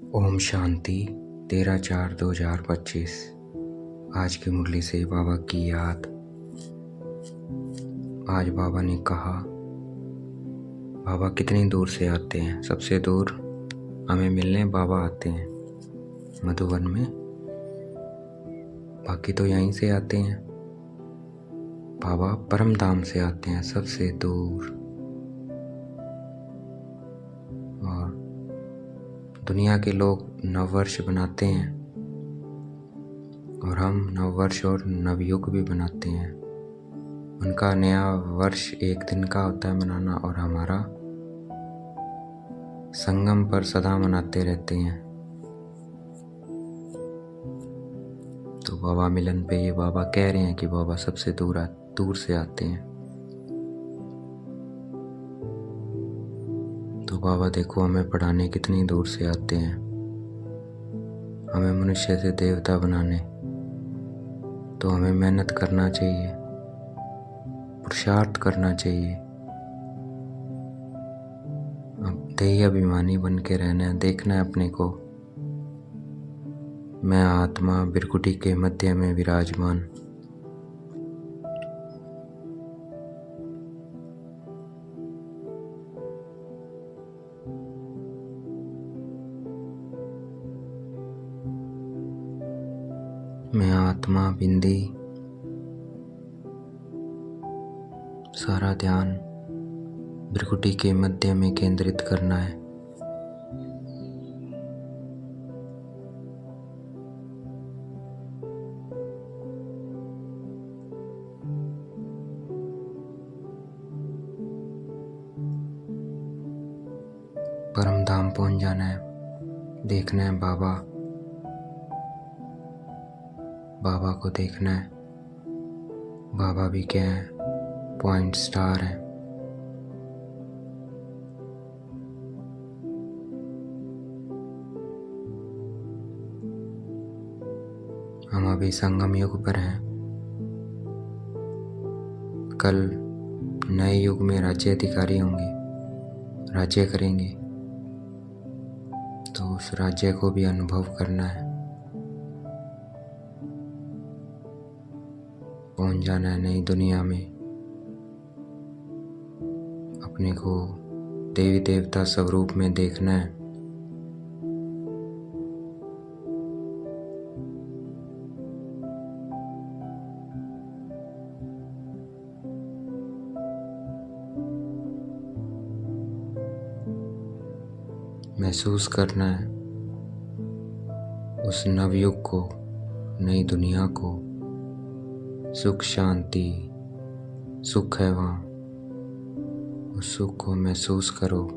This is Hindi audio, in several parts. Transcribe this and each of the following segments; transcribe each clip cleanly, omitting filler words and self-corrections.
ओम शांति 13/4/2025। आज की मुरली से बाबा की याद। आज बाबा ने कहा, बाबा कितनी दूर से आते हैं। सबसे दूर हमें मिलने बाबा आते हैं मधुबन में, बाकी तो यहीं से आते हैं। बाबा परम धाम से आते हैं सबसे दूर। और दुनिया के लोग नववर्ष बनाते हैं और हम नववर्ष और नवयुग भी बनाते हैं। उनका नया वर्ष एक दिन का होता है मनाना, और हमारा संगम पर सदा मनाते रहते हैं। तो बाबा मिलन पे ये बाबा कह रहे हैं कि बाबा सबसे दूर से आते हैं। तो बाबा देखो हमें पढ़ाने कितनी दूर से आते हैं, हमें मनुष्य से देवता बनाने। तो हमें मेहनत करना चाहिए, पुरुषार्थ करना चाहिए। अब देही अभिमानी बन के रहना है, देखना है अपने को। मैं आत्मा बिरकुटी के मध्य में विराजमान। मैं आत्मा बिंदी। सारा ध्यान बिरकुटी के मध्य में केंद्रित करना है। परम धाम पहुंच जाना है। देखना है बाबा को देखना है। बाबा भी क्या है, पॉइंट स्टार है। हम अभी संगम युग पर हैं। कल नए युग में राज्य अधिकारी होंगे, राज्य करेंगे। तो उस राज्य को भी अनुभव करना है। पहुंच जाना है नई दुनिया में। अपने को देवी देवता स्वरूप में देखना है। महसूस करना है उस नवयुग को, नई दुनिया को। सुख शांति सुख है वहाँ, उस सुख को महसूस करो।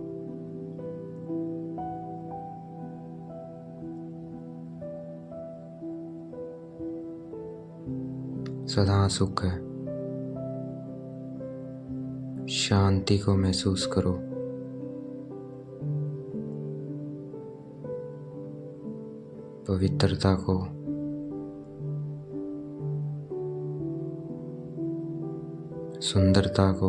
सदा सुख है। शांति को महसूस करो। पवित्रता को, सुंदरता को,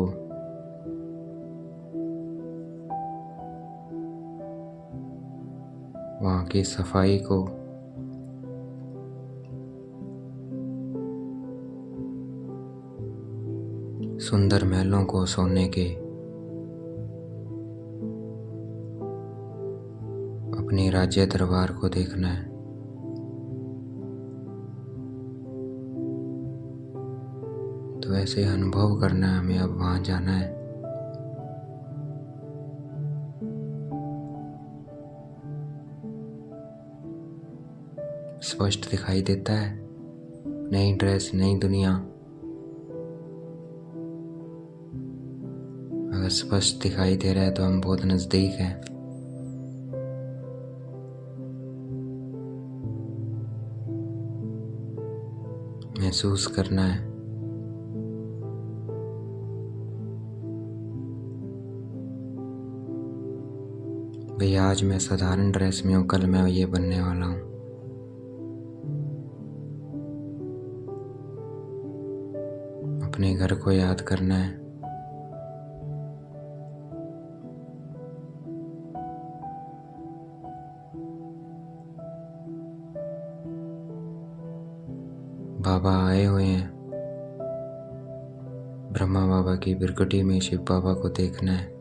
वहाँ की सफाई को, सुंदर महलों को, सोने के, अपने राज्य दरबार को देखना है। तो ऐसे अनुभव करना है हमें। अब वहाँ जाना है। स्पष्ट दिखाई देता है नई ड्रेस, नई दुनिया। अगर स्पष्ट दिखाई दे रहा है तो हम बहुत नजदीक हैं। महसूस करना है। भैया आज मैं साधारण ड्रेस में हूँ, कल मैं ये बनने वाला हूँ। अपने घर को याद करना है। बाबा आए हुए हैं। ब्रह्मा बाबा की बिरकुटी में शिव बाबा को देखना है।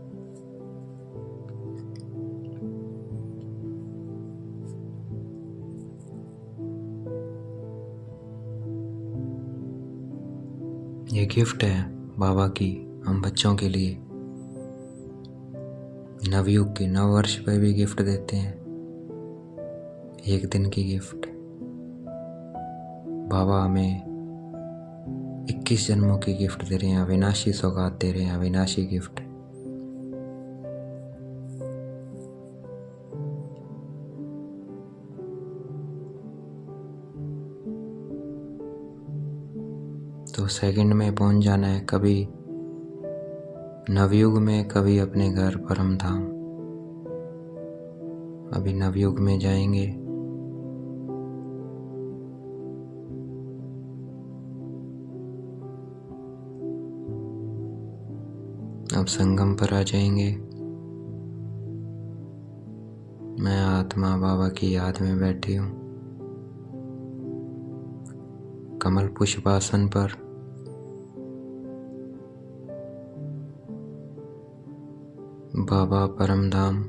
ये गिफ्ट है बाबा की हम बच्चों के लिए। नवयुग की नव वर्ष पे भी गिफ्ट देते हैं, एक दिन की गिफ्ट। बाबा हमें 21 जन्मों की गिफ्ट दे रहे हैं, अविनाशी सौगात दे रहे हैं, अविनाशी गिफ्ट। तो सेकंड में पहुंच जाना है, कभी नवयुग में, कभी अपने घर परम धाम। अभी नवयुग में जाएंगे। अब संगम पर आ जाएंगे। मैं आत्मा बाबा की याद में बैठी हूँ कमल पुष्पासन पर। बाबा परम धाम।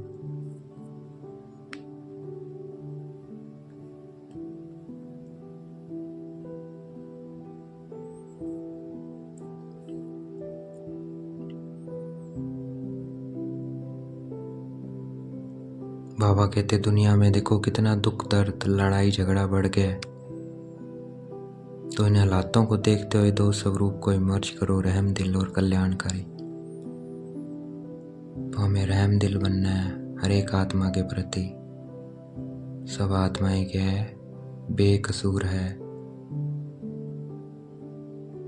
बाबा कहते दुनिया में देखो कितना दुख दर्द लड़ाई झगड़ा बढ़ गया है, तो इन हालातों को देखते हुए दो स्वरूप को इमर्ज करो, रहम दिल और कल्याणकारी। तो हमें रहम दिल बनना है हर एक आत्मा के प्रति। सब आत्माएं क्या है, बेकसूर है,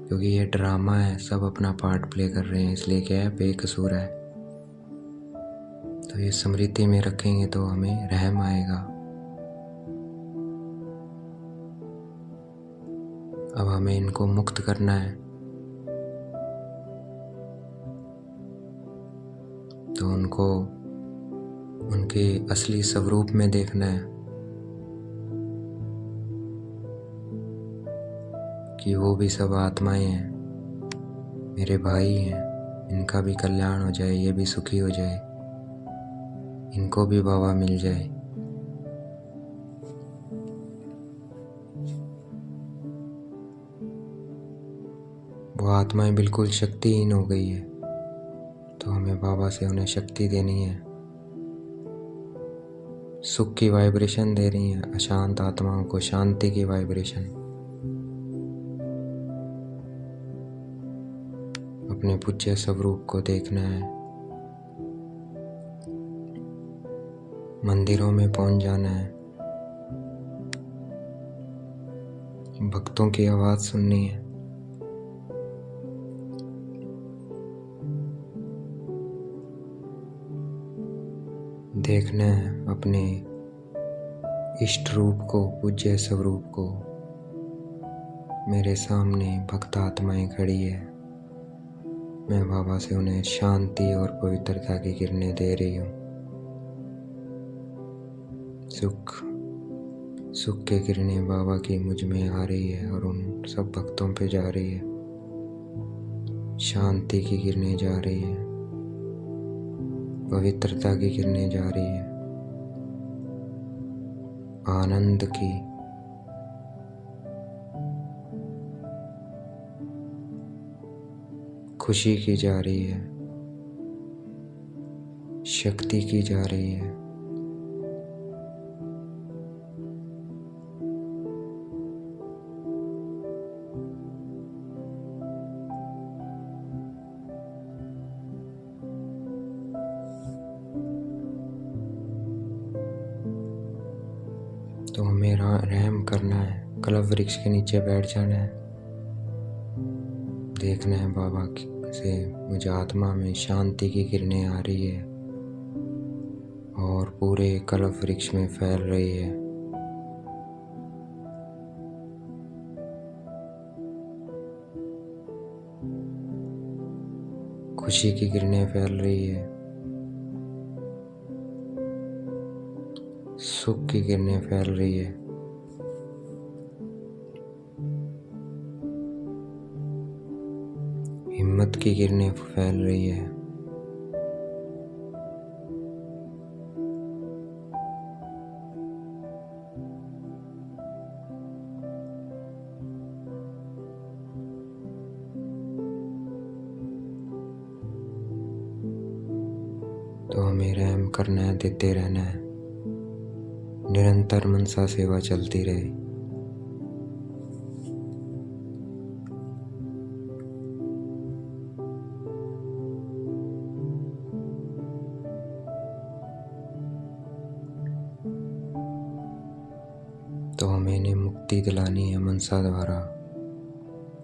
क्योंकि ये ड्रामा है, सब अपना पार्ट प्ले कर रहे हैं, इसलिए क्या है, बेकसूर है। तो ये स्मृति में रखेंगे तो हमें रहम आएगा। अब हमें इनको मुक्त करना है, तो उनको उनके असली स्वरूप में देखना है कि वो भी सब आत्माएं हैं, मेरे भाई हैं, इनका भी कल्याण हो जाए, ये भी सुखी हो जाए, इनको भी बाबा मिल जाए। वो आत्माएं बिल्कुल शक्तिहीन हो गई है, तो हमें बाबा से उन्हें शक्ति देनी है। सुख की वाइब्रेशन दे रही है, अशांत आत्माओं को शांति की वाइब्रेशन। अपने पूज्य स्वरूप को देखना है, मंदिरों में पहुंच जाना है, भक्तों की आवाज सुननी है। देखना है अपने इष्ट रूप को, पूज्य स्वरूप को। मेरे सामने भक्त आत्माएं खड़ी है, मैं बाबा से उन्हें शांति और पवित्रता की किरणें दे रही हूँ। सुख की किरणें बाबा की मुझ में आ रही है और उन सब भक्तों पे जा रही है। शांति की किरणें जा रही है, पवित्रता की किरणें जा रही है, आनंद की, खुशी की जा रही है, शक्ति की जा रही है। तो हमें रहम करना है, कल्प वृक्ष के नीचे बैठ जाना है, देखना है बाबा से मुझे आत्मा में शांति की किरणें आ रही है और पूरे कल्प वृक्ष में फैल रही है। खुशी की किरणें फैल रही है, सुख की किरणें फैल रही है। हिम्मत की किरणें फैल रही है। तो हमें रहम करना है, देते रहना है, निरंतर मनसा सेवा चलती रहे। तो हमें इन्हें मुक्ति दिलानी है मनसा द्वारा,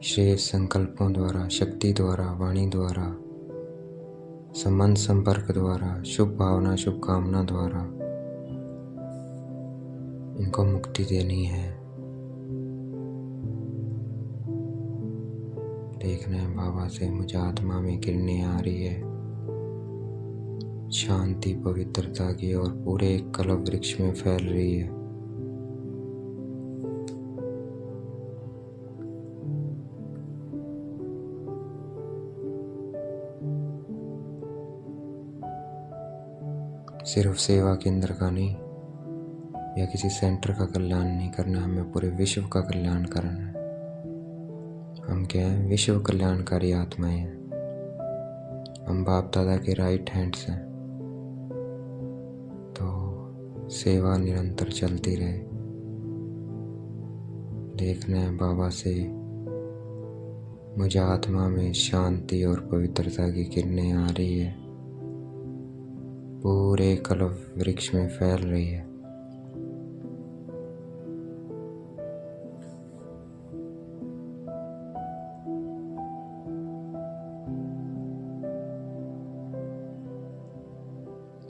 श्रेष्ठ संकल्पों द्वारा, शक्ति द्वारा, वाणी द्वारा, संबंध संपर्क द्वारा, शुभ भावना शुभकामना द्वारा इनको मुक्ति देनी है। देखना है बाबा से मुझे आत्मा में किरणें आ रही है शांति पवित्रता की, और पूरे कल्प वृक्ष में फैल रही है। सिर्फ सेवा केंद्र का नहीं या किसी सेंटर का कल्याण नहीं करना, हमें पूरे विश्व का कल्याण करना है। हम क्या हैं? विश्व कल्याणकारी आत्माएं हैं। हम बाप दादा के राइट हैंड्स हैं। तो सेवा निरंतर चलती रहे। देखना है बाबा से मुझे आत्मा में शांति और पवित्रता की किरणें आ रही है, पूरे कल्प वृक्ष में फैल रही है।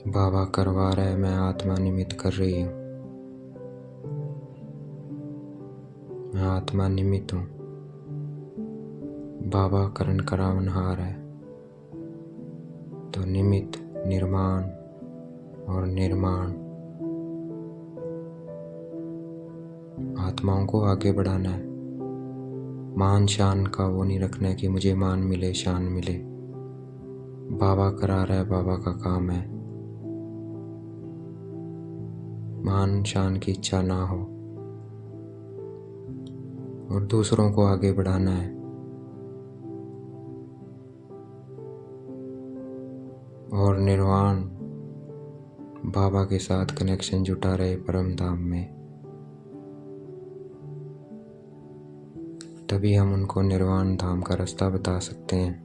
बाबा करवा रहा है, मैं आत्मा निमित्त कर रही हूँ। मैं आत्मा निमित्त हूँ। बाबा करण करावनहार है। तो निमित्त, निर्माण और निर्माण, आत्माओं को आगे बढ़ाना है। मान शान का वो नहीं रखना है कि मुझे मान मिले शान मिले। बाबा करा रहा है, बाबा का काम है। मान शान की इच्छा ना हो और दूसरों को आगे बढ़ाना है। और निर्वाण, बाबा के साथ कनेक्शन जुटा रहे परम धाम में। तभी हम उनको निर्वाण धाम का रास्ता बता सकते हैं।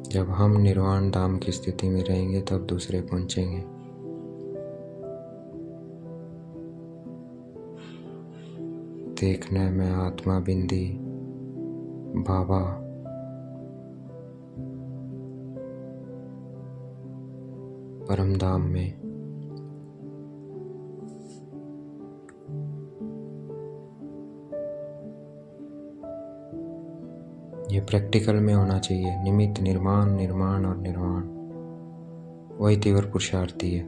जब हम निर्वाण धाम की स्थिति में रहेंगे तब दूसरे पहुंचेंगे। देखना है मैं आत्मा बिंदी बाबा परम धाम में। ये प्रैक्टिकल में होना चाहिए। निमित्त, निर्माण, निर्माण और निर्वाण, वही तीव्र पुरुषार्थी है।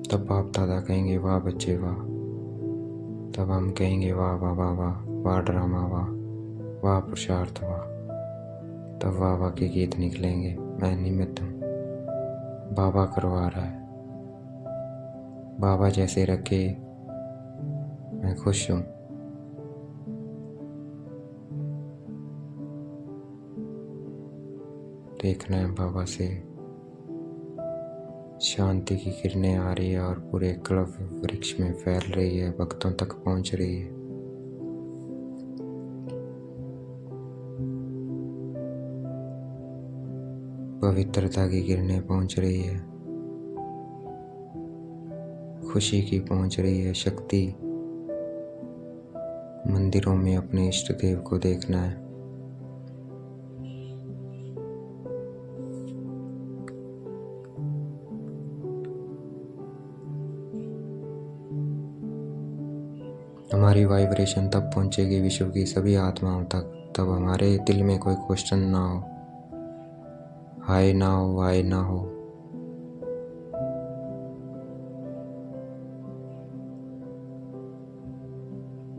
तब बाप दादा कहेंगे वाह बच्चे वाह। तब हम कहेंगे वाह वाह वाह वाह, वाह ड्रामा वाह, वाह पुरुषार्थ वाह। तब वाह वाह के गीत निकलेंगे। मैं निमित्त हूँ, बाबा करवा रहा है। बाबा जैसे रखे मैं खुश हूँ। देखना है बाबा से शांति की किरणें आ रही है और पूरे कल्प वृक्ष में फैल रही है, भक्तों तक पहुंच रही है। पवित्रता की किरणें पहुंच रही है, खुशी की पहुंच रही है, शक्ति। मंदिरों में अपने इष्ट देव को देखना है। हमारी वाइब्रेशन तब पहुंचेगी विश्व की सभी आत्माओं तक, तब हमारे दिल में कोई क्वेश्चन ना हो आए ना हो, आए ना हो।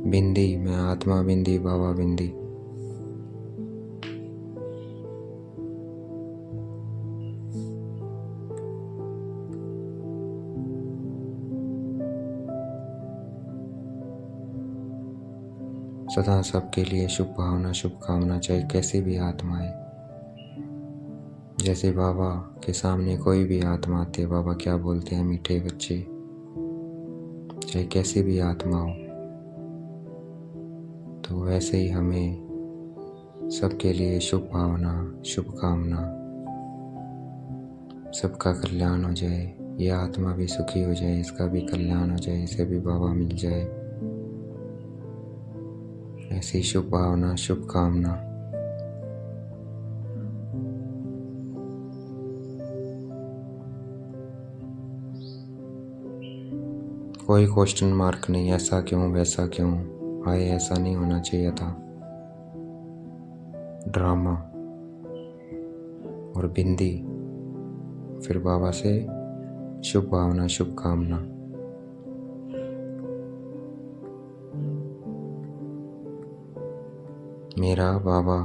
बिंदी, मैं आत्मा बिंदी, बाबा बिंदी। सदा सबके लिए शुभ भावना, शुभकामना, चाहे कैसी भी आत्मा है। जैसे बाबा के सामने कोई भी आत्मा आती है, बाबा क्या बोलते हैं, मीठे बच्चे। चाहे कैसी भी आत्मा हो, तो वैसे ही हमें सबके लिए शुभ भावना, शुभकामना, सबका कल्याण हो जाए, ये आत्मा भी सुखी हो जाए, इसका भी कल्याण हो जाए, इसे भी बाबा मिल जाए, ऐसी शुभ भावना, शुभकामना। कोई क्वेश्चन मार्क नहीं, ऐसा क्यों, वैसा क्यों, हाय ऐसा नहीं होना चाहिए था। ड्रामा और बिंदी, फिर बाबा से शुभ भावना, शुभकामना। मेरा बाबा।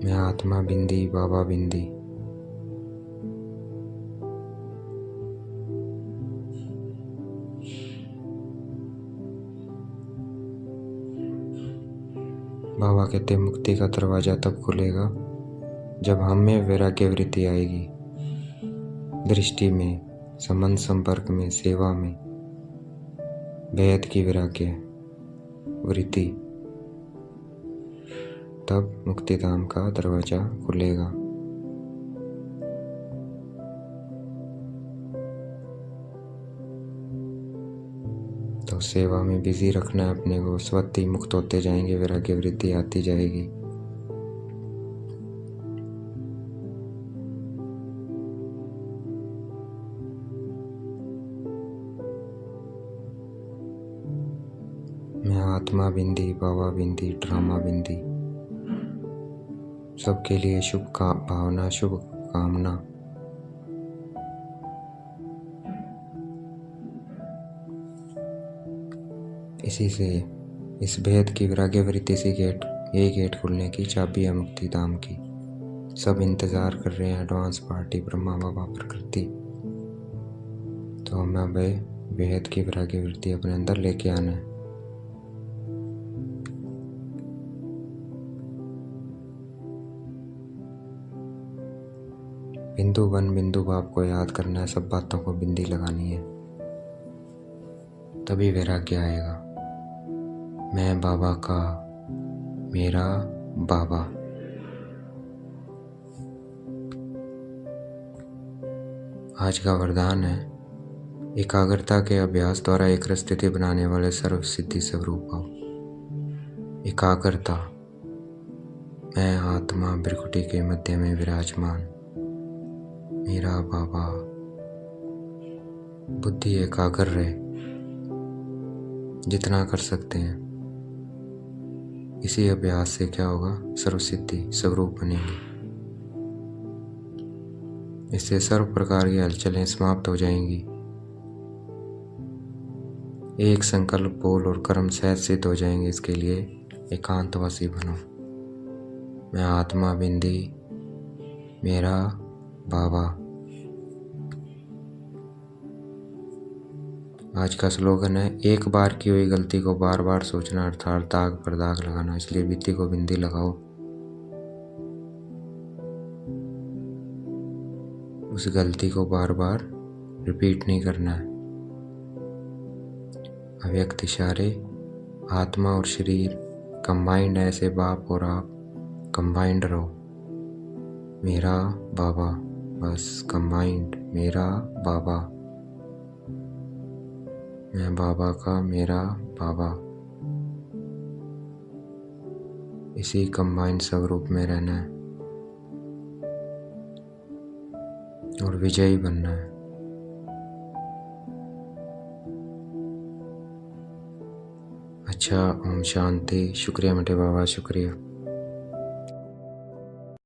मैं आत्मा बिंदी, बाबा बिंदी। बाबा कहते मुक्ति का दरवाजा तब खुलेगा जब हम में वैराग्य वृत्ति आएगी, दृष्टि में, संबंध संपर्क में, सेवा में, बेहद की वैराग्य वृत्ति, तब मुक्तिधाम का दरवाजा खुलेगा। तो सेवा में बिजी रखना है अपने को, स्वतः ही मुक्त होते जाएंगे, वैराग्य वृत्ति आती जाएगी। मैं आत्मा बिंदी, बाबा बिंदी, ड्रामा बिंदी। सबके लिए शुभ भावना, शुभ कामना। इसी से, इस भेद की वैराग्य वृत्ति से यही गेट खुलने की चाबी है मुक्ति धाम की। सब इंतजार कर रहे हैं, एडवांस पार्टी, ब्रह्मा बाबा प्रकृति। तो हमें बेहद की वैराग्य वृत्ति अपने अंदर लेके आना है। बिंदु वन बिंदु बाप को याद करना है, सब बातों को बिंदी लगानी है, तभी वैराग्य आएगा। मैं बाबा का, मेरा बाबा। आज का वरदान है, एकाग्रता के अभ्यास द्वारा एक स्थिति बनाने वाले सर्व सिद्धि स्वरूप भाव। एकाग्रता। मैं आत्मा भृकुटी के मध्य में विराजमान, मेरा बाबा। बुद्धि एकाग्र रहे, जितना कर सकते हैं। इसी अभ्यास से क्या होगा, सर्वसिद्धि स्वरूप बनेंगे। इससे सर्व प्रकार की हलचलें समाप्त हो जाएंगी। एक संकल्प, बोल और कर्म सहज सिद्ध हो जाएंगे। इसके लिए एकांतवासी बनो। मैं आत्मा बिंदी, मेरा बाबा। आज का स्लोगन है, एक बार की हुई गलती को बार बार सोचना, अर्थात दाग पर दाग लगाना। इसलिए बिंदी को बिंदी लगाओ। उस गलती को बार बार रिपीट नहीं करना है। अव्यक्त इशारे, आत्मा और शरीर कंबाइंड, ऐसे बाप और आप कंबाइंड रहो। मेरा बाबा, बस कंबाइंड, मेरा बाबा। मैं बाबा का, मेरा बाबा। इसी कंबाइंड स्वरूप में रहना है और विजयी बनना है। अच्छा, ओम शांति। शुक्रिया मेरे बाबा, शुक्रिया।